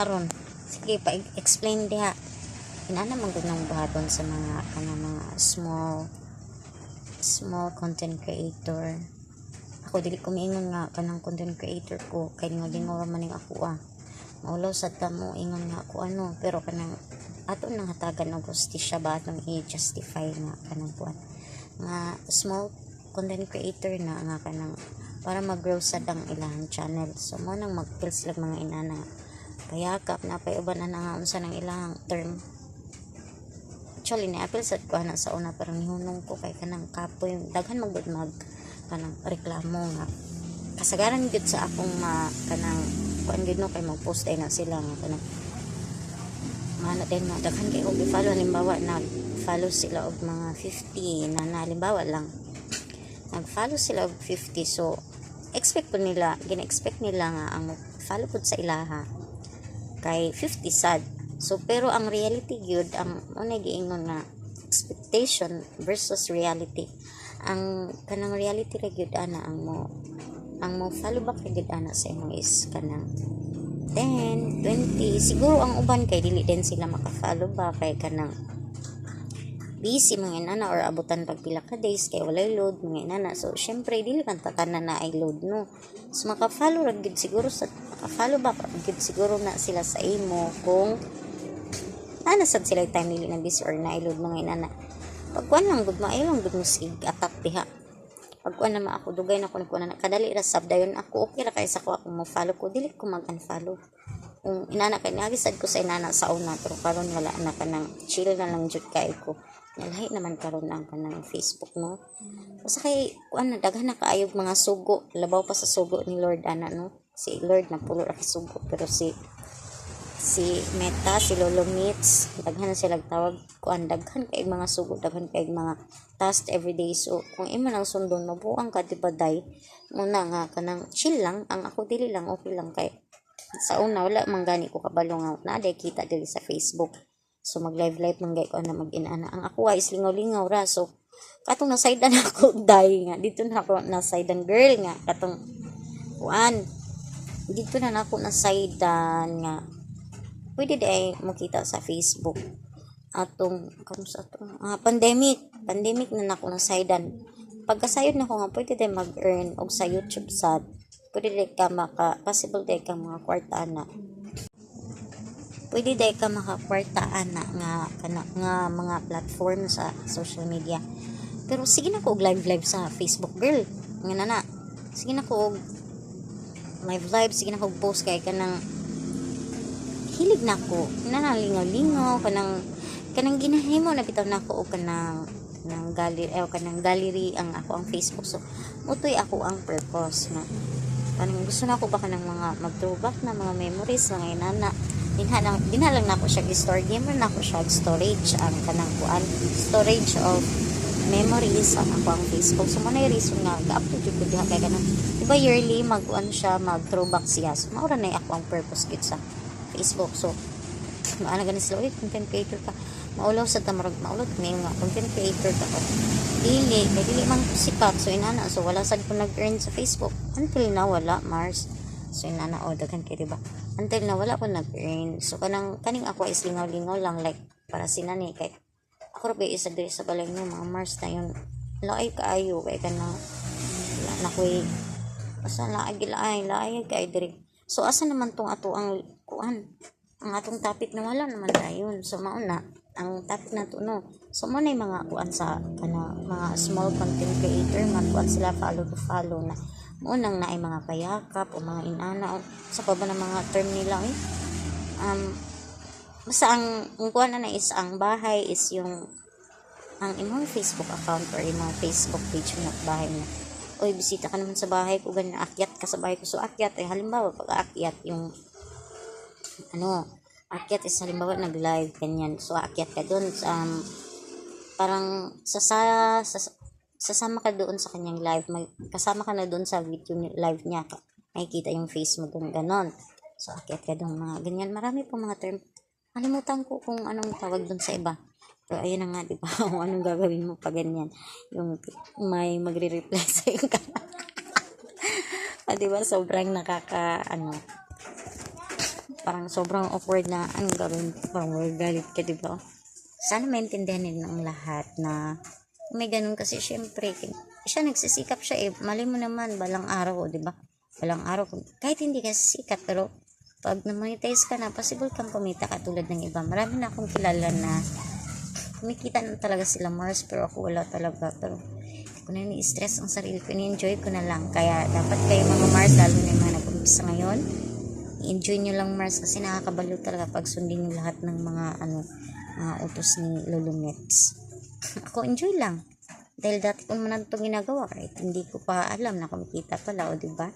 Karon, sige pa-explain diha. Inana man gud nang buhaton sa mga mga small content creator. Ako dili ko miingon nga kanang content creator ko kay lingaw man ning ako Maulaw sa tamo ingon nga ako pero kanang ato nang hatagan og justisya ba atong i-justify nga kanang kuan nga small content creator na nga kanang para mag-grow sa dang ilang channel. So mo nang mag-feel sila mga inana payakap na pay uban na nga unsa nang ilang term. Actually ni-appeal sa ko na sa una pero nihunong ko kay kanang kapoy daghan mag kanang reklamo nga kasagaran gud sa akong kanang kuan gid no kay mag-post ay na sila nga kanang mana din na daghan kay og i-follow halimbawa nag-follow sila og mga 50 na halimbawa lang nag-follow sila og 50 so gina-expect nila nga ang follow pud sa ilaha kay 50 sad. So pero ang reality gyud ang unay giingon nga expectation versus reality. Ang kanang reality ra gyud ana ang mo follow back gyud ana sa imong is kanang 10, 20 siguro ang uban kay dili din sila maka-follow back kay kanang busy mga inana or abutan pag pila ka days kay walay load mga inana. So syempre dili kan tatanan na ay load no. So maka-follow ra gyud siguro sa maka-follow back gyud siguro na sila sa imo kung sad sila time nili na busy or na load mga inana. Pagkuan lang gud maayong gud mo sig attack diha. Pagkuan na ako dugay na ko na kadali ra sab dayon ako okay ra kay sa ko mo follow ko dili ko mag-unfollow. Kung inana kay nagisad ko sa inana sa una pero karon wala na kanang chill na lang jud kay ko. Lahi naman karon ang kanang Facebook no. Basta kay kuan na daghan na kaayog mga sugo labaw pa sa sugo ni Lord ana no. Si Lord na pulo ra ka sugo pero si Meta, si Lolo Meets, daghan na sila tawag kuan daghan kay mga sugo, daghan kay mga task everyday. So kung imo nang sundon mabuang ka diba day muna nga kanang chill lang ang ako dili lang okay lang kay sa una wala man gani ko kabalo nga na day kita dili sa Facebook. So mag live man gay ko na mag-inana ang ako is lingaw-lingaw ra. So katong nasaydan ako day nga dito na ako nasaydan girl nga katong kuan dito na nako nasaydan nga pwede day makita sa Facebook atong kamusta atong pandemic na nako na saydan pagkasayod na ko nga pwede day mag-earn og sa YouTube sad pwede day ka possible day ka mga kwarta na pwede day ka makakwarta ana nga mga platform sa social media. Pero sige na ko og live sa Facebook girl nga nana sige na ko og live sige na ko og post kay kanang hilig na ko nangalingaw-lingaw kanang ginahimo na bitaw nako og kanang gallery ang ako ang Facebook. So mutoy ako ang purpose na kanang gusto na ko ba kanang mga mag-throwback na mga memories mga inana dinha lang nako siya store gamer nako siya storage ang kanang kuan storage of memories ang ako ang Facebook. So mo na reason nga ga-upload jud ko diha kay kanang diba yearly mag-kuan siya mag-throwback siya. So mao ra nay ako ang purpose gid sa Facebook. So maana ganis sila content creator ka maulaw sa tamarag maulot may nga content creator ka dili man sikat so inana so wala sad ko nag-earn sa Facebook until na wala Mars. So inana daghan kay diba until na wala ko nag-earn. So kaning ako is lingaw-lingaw lang like para sinani kay ako ra isa diri sa balay no mga Mars na yun laay kaayo kay kanang nakoy asa laay kay diri. So asa naman tong ato ang kuan ang atong topic na wala naman dayon. So mauna ang topic nato no. So mo na mga kuan sa kana mga small content creator kuan sila follow na mo nang naay mga payakap o mga inana o sa pa ba ng mga term nila basta ang kuan na is ang bahay is yung ang imong Facebook account or imong Facebook page na bahay na oy bisita ka naman sa bahay ko ganyan akyat ka sa bahay ko. So akyat ay halimbawa pag akyat yung akyat is halimbawa nag-live ganyan. So akyat ka doon parang sasama ka doon sa kanyang live kasama ka na doon sa video live niya makikita yung face mo doon ganon. So akyat ka doon mga ganyan marami po mga term kalimutan ko kung anong tawag doon sa iba. Pero ayun na nga, di ba? Kung anong gagawin mo pa ganyan. Yung may magre-reply sa'yo ka. Di ba? Sobrang parang sobrang awkward na anong gagawin ko, parang galit ka, diba? Sana maintindihan din ng lahat na may ganun kasi syempre siya nagsisikap siya mali mo naman balang araw, diba? Balang araw kahit hindi ka sikat pero pag na-monetize ka na, possible kang kumita katulad ng iba. Marami na akong kilala na kumikita na talaga sila Mars, pero ako wala talaga. Pero hindi ko na ni-stress ang sarili ko, ni-enjoy ko na lang. Kaya dapat kayo mga Mars, lalo na yung mga nag-umpisa ngayon, i-enjoy nyo lang Mars kasi nakakabalo talaga pag sundin yung lahat ng mga mga utos ni Lolo Nets. Ako enjoy lang dahil dati ko naman itong ginagawa kahit hindi ko pa alam na kumikita pala, o diba?